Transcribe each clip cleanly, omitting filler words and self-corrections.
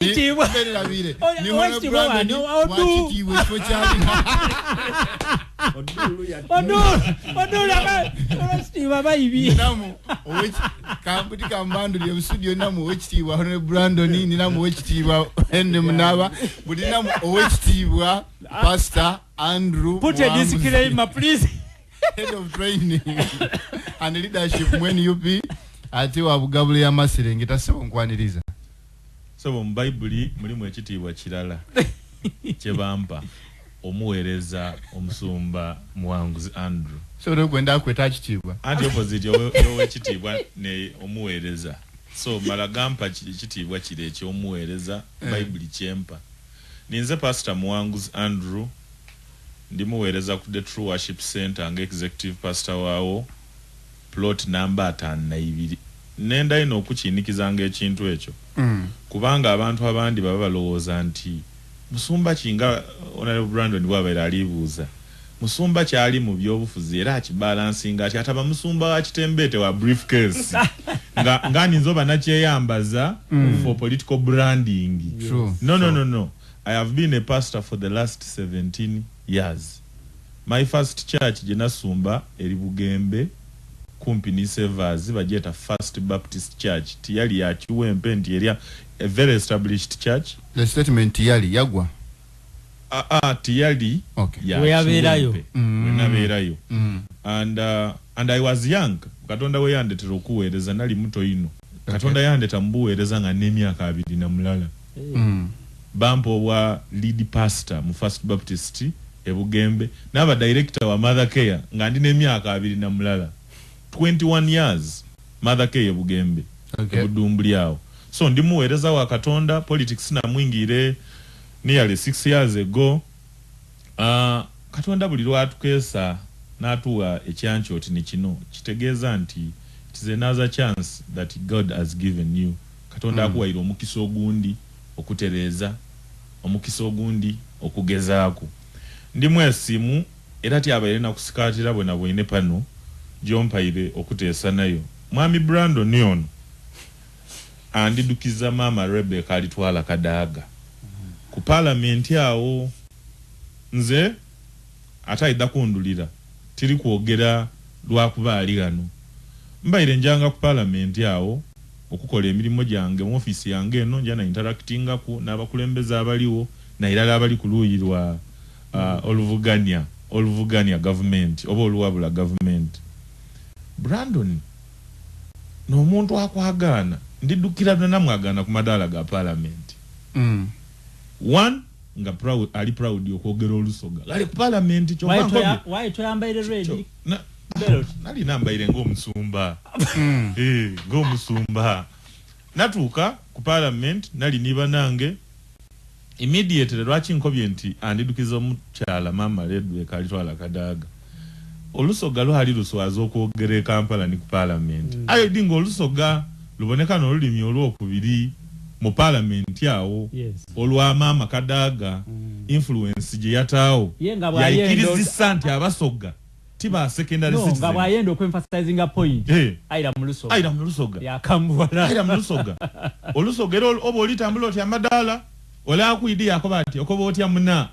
Kitiibwa. Ni wachitiibwe kifo kyali. Odulu kitiibwa bayibi. Namu kamputi kambandu lye studio namu wechitiibwa Honorable Brandon ni namu wechitiibwa Henry Munaba buli namu wechitiibwa Pastor Andrew. Put a disclaimer please. Head of training and leadership when UP ati wa bugabule ya Maserengeta sebo nkwaniriza. So mu Bible mulimu ekitiibwa kirala kyebampa omuweereza omusumba Muwanguzi Andrew. So rwenda kweta kitiibwa. Anti opposite yowe kitiibwa ne omuweereza. So malagampa kitiibwa kire ekyo omuweereza Bible kyempa. Ninze Pastor Muwanguzi Andrew ndi muweereza ku The True Worship Center nga executive pastor waawo plot number 52. Nenda ino okukinikizanga ekintu ekyo. Kubanga abantu abandi baba balowooza nti musumba kinga Honorable Brandon bw'abaira alibuuza musumba kyali mu byobufuzi era akibalansinga ati ataba musumba wa kitembete wa briefcase nga ninzoba nakyeyambaza for political branding. True. No. I have been a pastor for the last 17 years. My first church jenasumba eri Bugembe kumpi ni Severs bajeta First Baptist Church tiyali ya Kiwempe ndi area a very established church. The statement tiyali yagwa tiyali okay. Ya Weyaberayo wenaberayo and I was young. Katonda we yandetera okuweereza nali muto ino. Katonda yandeta mbuweereza nga n'emyaka 2 na mulala. Bampo wa lead pastor mu First Baptist Bugembe naba director wa Mother Care nga ndi n'emyaka 2 na mulala. 21 years Mother Care Bugembe. Okay. Budumbuli yao. So ndi muweereza wa Katonda politics na mwingire nearly 6 years ago. Katonda buli lwatukesa natuwa ekyancho oti ni kino kitegeeza nti it is another chance that God has given you. Katonda akuwaira omukisa ogundi okutereza omukisa ogundi okugezaako. Ndi mwesimu era tyabaire na kusikatira bwena bwine pano jompaire okuteesa nayo. Mwami Brandon ono andidukiza mama Rebecca alitwala Kadaga ku parliament yawo. Nze ataida kundulira tiri kwogera lwakuba ali gano mbaire njanga ku parliament yawo okukola emirimu gyange mu office yange eno njana interactinga ku n'abakulembeza abaliwo na irala abali kuluyirwa Oluvugania government oba Oluwabula government. Brandon no muntu akwagana ndidukira namwagana ku madala ga parliament. One nga proud ali proud yokwogera Olusoga ali ku parliament kyo why to yambaire ready nali nambaire ng'omusumba ng'omusumba natuuka ku parliament nali niba nange immediately lwaki nkobye nti andidukiza omukyala mama Rebecca alitwala Kadaga. Olusoga lwali luswaza okwogera Kampala ni ku parliament. Ayo dingo Olusoga luboneka n'olulimi olwokubiri mu parliament yawo. Olwa mama Kadaga influence gye yataawo yayikirizisa nti abasoga tiba secondary citizen. Nga bwayenda okemphasizing a point. Aira mu Lusoga yakambwala aira mu Lusoga. Olusoga era oba olitambula oti amadala ola akuidi yakoba ati okoba oti amuna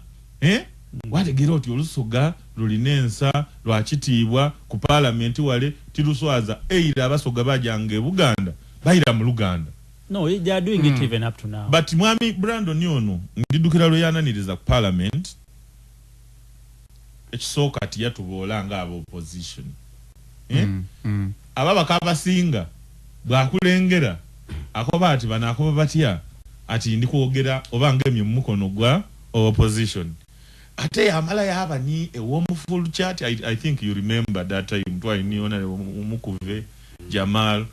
wategera oti Olusoga lulinensa lwakitiibwa ku parliament wale tiluswaza eira abasoga bajange Buganda baira mu Luganda. No, they are doing it even up to now. But mwami Brandon yono ndidukira lo yananiriza ku parliament ekisooka ati yatubola nga abo opposition. Ababa kabasinga bwakulengera akoba ati banakoba batya ati ndi kwogera obangemye mu mukono gwa opposition. Ate amala yaba ni full chat. I think you remember that time twa ni ona umukuve Jamal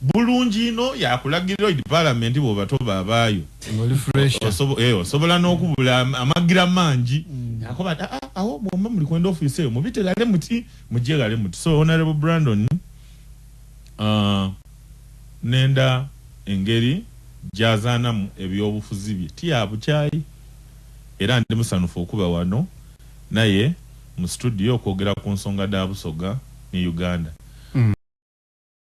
bulungi no yakulagira id parliament bo batoba abayo ngoli fresh osobola n'okubula amagira mangi yakoba aho bomba muri kwenda office eyo mubitegale muti mujegale muti. So Honorable Brandon nenda engeri jazana ebyobufuzi bye tiyabukyali era ndi musanufu okuba wano naye mu studio okwogera ku nsonga da Busoga ni Uganda.